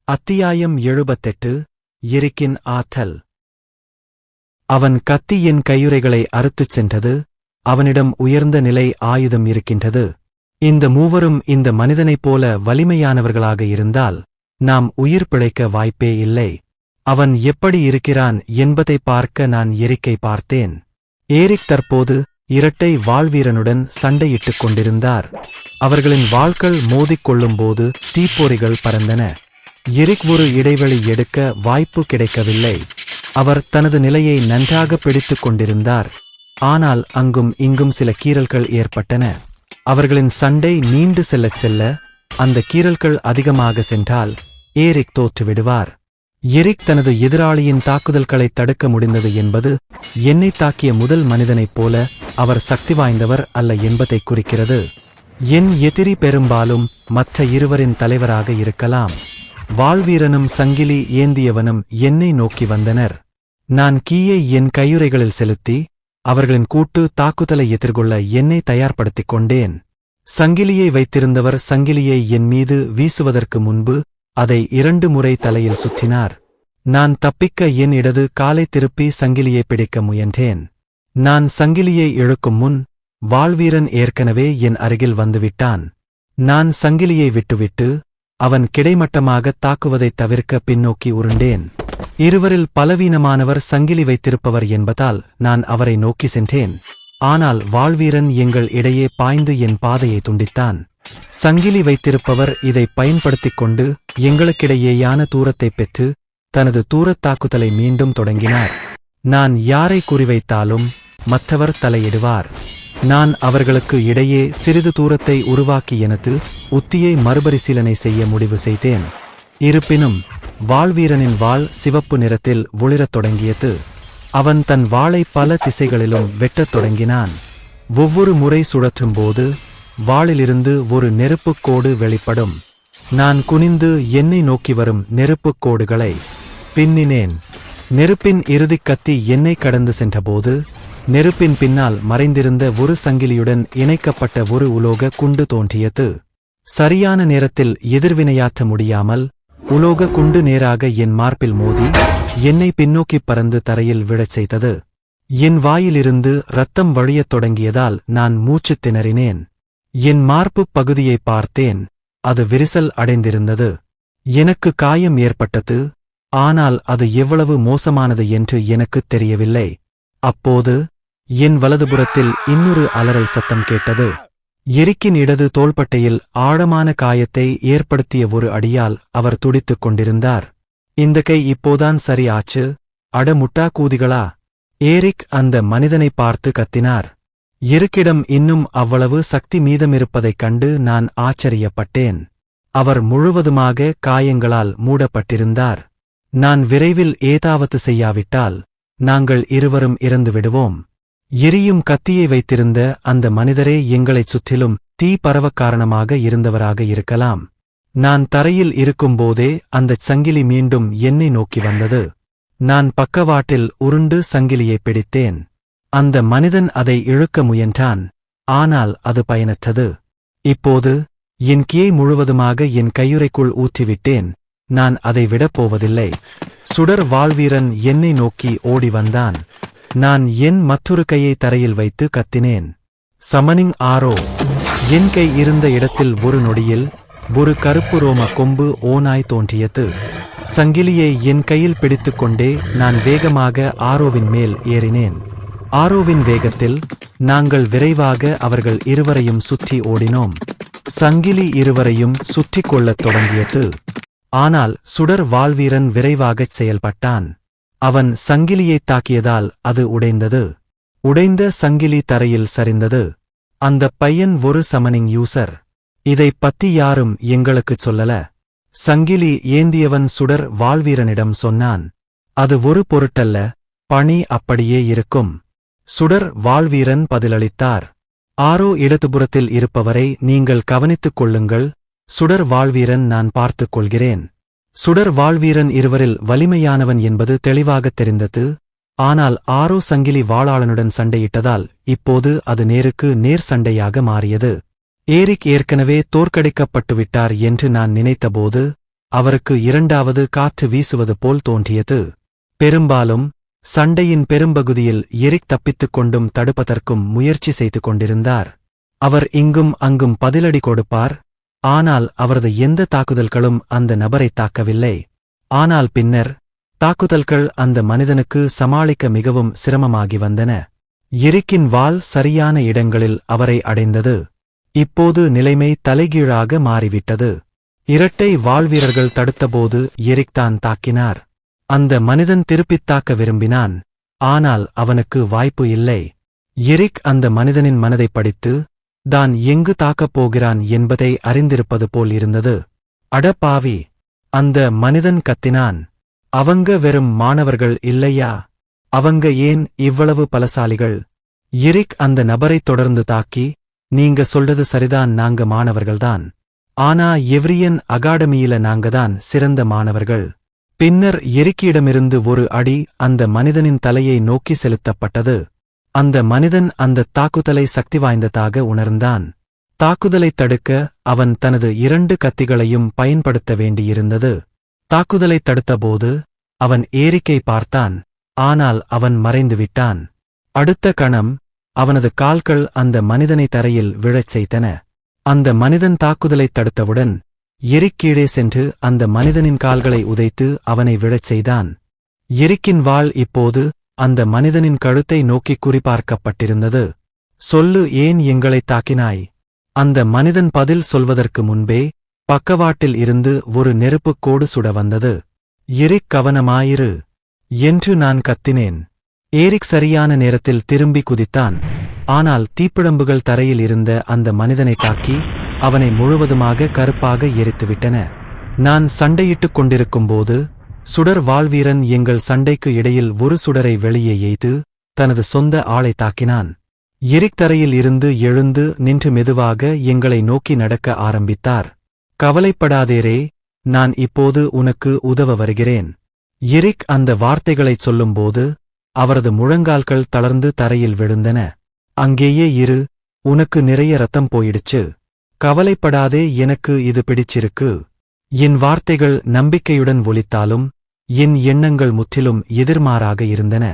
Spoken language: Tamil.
அத்தியாயம் 78 எரிக்கின் ஆற்றல். அவன் கத்தி என் கையுறைகளை அறுத்துச் சென்றது. அவனிடம் உயர்ந்த நிலை ஆயுதம் இருக்கின்றது. இந்த மூவரும் இந்த மனிதனைப் போல வலிமையானவர்களாக இருந்தால் நாம் உயிர் பிழைக்க வாய்ப்பே இல்லை. அவன் எப்படி இருக்கிறான் என்பதை பார்க்க நான் எரிக்கை பார்த்தேன். ஏரிக் தற்போது இரட்டை வாள்வீரனுடன் சண்டையிட்டுக் கொண்டிருந்தார். அவர்களின் வாள்கள் மோதிக்கொள்ளும்போது தீப்பொறிகள் பறந்தன. எரிக் ஒரு இடைவெளி எடுக்க வாய்ப்பு கிடைக்கவில்லை. அவர் தனது நிலையை நன்றாக பிடித்துக் கொண்டிருந்தார். ஆனால் அங்கும் இங்கும் சில கீறல்கள் ஏற்பட்டன. அவர்களின் சண்டை நீண்டு செல்லச் செல்ல அந்த கீறல்கள் அதிகமாக சென்றால் ஏரிக் தோற்றுவிடுவார். எரிக் தனது எதிராளியின் தாக்குதல்களை தடுக்க முடிந்தது என்பது என்னை தாக்கிய முதல் மனிதனைப் போல அவர் சக்தி வாய்ந்தவர் அல்ல என்பதை குறிக்கிறது. என் எதிரி பெரும்பாலும் மற்ற இருவரின் தலைவராக இருக்கலாம். வாள்வீரனும் சங்கிலி ஏந்தியவனும் என்னை நோக்கி வந்தனர். நான் கீயை என் கையுறைகளில் செலுத்தி அவர்களின் கூட்டு தாக்குதலை எதிர்கொள்ள என்னை தயார்படுத்திக் கொண்டேன். சங்கிலியை வைத்திருந்தவர் சங்கிலியை என் மீது வீசுவதற்கு முன்பு அதை 2 முறை தலையில் சுற்றினார். நான் தப்பிக்க என் இடது காலை திருப்பி சங்கிலியை பிடிக்க முயன்றேன். நான் சங்கிலியை இழுக்கும் முன் வாள்வீரன் ஏற்கனவே என் அருகில் வந்துவிட்டான். நான் சங்கிலியை விட்டுவிட்டு அவன் கிடைமட்டமாக தாக்குவதைத் தவிர்க்க பின்னோக்கி உருண்டேன். இருவரில் பலவீனமானவர் சங்கிலி வைத்திருப்பவர் என்பதால் நான் அவரை நோக்கி சென்றேன். ஆனால் வாள்வீரன் எங்கள் இடையே பாய்ந்து என் பாதையை துண்டித்தான். சங்கிலி வைத்திருப்பவர் இதை பயன்படுத்திக் கொண்டு எங்களுக்கிடையேயான தூரத்தைப் பெற்று தனது தூரத் தாக்குதலை மீண்டும் தொடங்கினார். நான் யாரை குறிவைத்தாலும் மற்றவர் தலையிடுவார். நான் அவர்களுக்கு இடையே சிறிது தூரத்தை உருவாக்கி எனது உத்தியை மறுபரிசீலனை செய்ய முடிவு செய்தேன். இருப்பினும் வாள்வீரனின் வாள் சிவப்பு நிறத்தில் ஒளிரத் தொடங்கியது. அவன் தன் வாளை பல திசைகளிலும் வெட்டத் தொடங்கினான். ஒவ்வொரு முறை சுழற்றும்போது வாளிலிருந்து ஒரு நெருப்புக் கோடு வெளிப்படும். நான் குனிந்து என்னை நோக்கி வரும் நெருப்புக் கோடுகளை பின்னினேன். நெருப்பின் இறுதிக் கத்தி என்னை கடந்து சென்றபோது நெருப்பின் பின்னால் மறைந்திருந்த ஒரு சங்கிலியுடன் இணைக்கப்பட்ட ஒரு உலோக குண்டு தோன்றியது. சரியான நேரத்தில் எதிர்வினையாற்ற முடியாமல் உலோக குண்டு நேராக என் மார்பில் மோதி என்னை பின்னோக்கிப் பறந்து தரையில் விழச் செய்தது. என் வாயிலிருந்து இரத்தம் வழியத் தொடங்கியதால் நான் மூச்சுத் திணறினேன். என் மார்புப் பகுதியை பார்த்தேன். அது விரிசல் அடைந்திருந்தது. எனக்கு காயம் ஏற்பட்டது. ஆனால் அது எவ்வளவு மோசமானது என்று எனக்குத் தெரியவில்லை. அப்போது என் வலதுபுறத்தில் இன்னொரு அலறல் சத்தம் கேட்டது. எரிக்கின் இடது தோள்பட்டையில் ஆழமான காயத்தை ஏற்படுத்திய ஒரு அடியால் அவர் துடித்துக் கொண்டிருந்தார். இந்த கை இப்போதான் சரி ஆச்சு, அட முட்டா கூதிகளா! ஏரிக் அந்த மனிதனை பார்த்து கத்தினார். எரிக்கிடம் இன்னும் அவ்வளவு சக்தி மீதமிருப்பதைக் கண்டு நான் ஆச்சரியப்பட்டேன். அவர் முழுவதுமாக காயங்களால் மூடப்பட்டிருந்தார். நான் விரைவில் ஏதாவது செய்யாவிட்டால் நாங்கள் இருவரும் இறந்துவிடுவோம். எரியும் கத்தியை வைத்திருந்த அந்த மனிதரே எங்களைச் சுற்றிலும் தீ பரவக் காரணமாக இருந்தவராக இருக்கலாம். நான் தரையில் இருக்கும்போதே அந்தச் சங்கிலி மீண்டும் என்னை நோக்கி வந்தது. நான் பக்கவாட்டில் உருண்டு சங்கிலியை பிடித்தேன். அந்த மனிதன் அதை இழுக்க முயன்றான். ஆனால் அது பயனற்றது. இப்போது என் கீயை முழுவதுமாக என் கையுறைக்குள் ஊற்றிவிட்டேன். நான் அதை விடப்போவதில்லை. சுடர் வாள்வீரன் என்னை நோக்கி ஓடி வந்தான். நான் என் மற்றொரு கையை தரையில் வைத்து கத்தினேன். சமனிங் ஆரோ! என் கை இருந்த இடத்தில் ஒரு நொடியில் ஒரு கருப்பு ரோம கொம்பு ஓநாய் தோன்றியது. சங்கிலியை என் கையில் பிடித்துக்கொண்டே நான் வேகமாக ஆரோவின் மேல் ஏறினேன். ஆரோவின் வேகத்தில் நாங்கள் விரைவாக அவர்கள் இருவரையும் சுற்றி ஓடினோம். சங்கிலி இருவரையும் சுற்றிக் கொள்ளத் தொடங்கியது. ஆனால் சுடர் வாள்வீரன் விரைவாகச் செயல்பட்டான். அவன் சங்கிலியைத் தாக்கியதால் அது உடைந்தது. உடைந்த சங்கிலி தரையில் சரிந்தது. அந்தப் பையன் ஒரு சமனிங் யூசர். இதைப் பத்தி யாரும் எங்களுக்குச் சொல்லல. சங்கிலி ஏந்தியவன் சுடர் வாள்வீரனிடம் சொன்னான். அது ஒரு பொருட்டல்ல, பணி அப்படியே இருக்கும். சுடர் வாள்வீரன் பதிலளித்தார். ஆரோ இடதுபுறத்தில் இருப்பவரை நீங்கள் கவனித்துக் கொள்ளுங்கள். சுடர் வாள்வீரன் நான் பார்த்துக் கொள்கிறேன். சுடர் வாள்வீரன் இருவரில் வலிமையானவன் என்பது தெளிவாகத் தெரிந்தது. ஆனால் ஆரோ சங்கிலி வாளாளனுடன் சண்டையிட்டதால் இப்போது அது நேருக்கு நேர் சண்டையாக மாறியது. ஏரிக் ஏற்கனவே தோற்கடிக்கப்பட்டுவிட்டார் என்று நான் நினைத்தபோது அவருக்கு இரண்டாவது காற்று வீசுவது போல் தோன்றியது. பெரும்பாலும் சண்டையின் பெரும்பகுதியில் எரிக் தப்பித்துக் கொண்டும் தடுப்பதற்கும் முயற்சி செய்து கொண்டிருந்தார். அவர் இங்கும் அங்கும் பதிலடி கொடுப்பார், ஆனால் அவரது எந்த தாக்குதல்களும் அந்த நபரை தாக்கவில்லை. ஆனால் பின்னர் தாக்குதல்கள் அந்த மனிதனுக்கு சமாளிக்க மிகவும் சிரமமாகி வந்தன. எரிக்கின் வாள் சரியான இடங்களில் அவரை அடைந்தது. இப்போது நிலைமை தலைகீழாக மாறிவிட்டது. இரட்டை வாள்வீரர்கள் தடுத்தபோது எரிக் தான் தாக்கினார். அந்த மனிதன் திருப்பித் தாக்க விரும்பினான், ஆனால் அவனுக்கு வாய்ப்பு இல்லை. எரிக் அந்த மனிதனின் மனதை படித்து தான் எங்கு தாக்கப் போகிறான் என்பதை அறிந்திருப்பது போல் இருந்தது. அடப்பாவி! அந்த மனிதன் கத்தினான். அவங்க வெறும் மாணவர்கள் இல்லையா? அவங்க ஏன் இவ்வளவு பலசாலிகள்? எரிக் அந்த நபரைத் தொடர்ந்து தாக்கி, நீங்க சொல்றது சரிதான், நாங்க மாணவர்கள்தான். ஆனா எவ்ரியன் அகாடமியில நாங்கதான் சிறந்த மாணவர்கள். பின்னர் எரிக்கியிடமிருந்து ஒரு அடி அந்த மனிதனின் தலையை நோக்கி செலுத்தப்பட்டது. அந்த மனிதன் அந்த தாக்குதலை சக்தி வாய்ந்ததாக உணர்ந்தான். தாக்குதலைத் தடுக்க அவன் தனது 2 கத்திகளையும் பயன்படுத்த வேண்டியிருந்தது. தாக்குதலைத் தடுத்தபோது அவன் எரிக்கை பார்த்தான், ஆனால் அவன் மறைந்துவிட்டான். அடுத்த கணம் அவனது கால்கள் அந்த மனிதனை தரையில் விழச் செய்தன. அந்த மனிதன் தாக்குதலைத் தடுத்தவுடன் எரிக் கீழே சென்று அந்த மனிதனின் கால்களை உதைத்து அவனை விழச் செய்தான். எரிக்கின் வாள் இப்போது அந்த மனிதனின் கழுத்தை நோக்கி குறிபார்க்கப்பட்டிருந்தது. சொல்லு, ஏன் எங்களைத் தாக்கினாய்? அந்த மனிதன் பதில் சொல்வதற்கு முன்பே பக்கவாட்டில் இருந்து ஒரு நெருப்புக் கோடு சுட வந்தது. எரிக், கவனமாயிரு என்று நான் கத்தினேன். எரிக் சரியான நேரத்தில் திரும்பி குதித்தான். ஆனால் தீப்பிழம்புகள் தரையில் இருந்த அந்த மனிதனை தாக்கி அவனை முழுவதுமாக கருப்பாக எரித்துவிட்டன. நான் சண்டையிட்டுக் கொண்டிருக்கும்போது சுடர் வாள்வீரன் எங்கள் சண்டைக்கு இடையில் ஒரு சுடரை வெளியே எய்து தனது சொந்த ஆளை தாக்கினான். எரிக் தரையில் இருந்து எழுந்து நின்று மெதுவாக எங்களை நோக்கி நடக்க ஆரம்பித்தார். கவலைப்படாதேரே, நான் இப்போது உனக்கு உதவ வருகிறேன். எரிக் அந்த வார்த்தைகளைச் சொல்லும்போது அவரது முழங்கால்கள் தளர்ந்து தரையில் விழுந்தன. அங்கேயே இரு, உனக்கு நிறைய ரத்தம் போயிடுச்சு. கவலைப்படாதே, எனக்கு இது பிடிச்சிருக்கு. என் வார்த்தைகள் நம்பிக்கையுடன் ஒலித்தாலும் என் எண்ணங்கள் முற்றிலும் எதிர்மாறாக இருந்தன.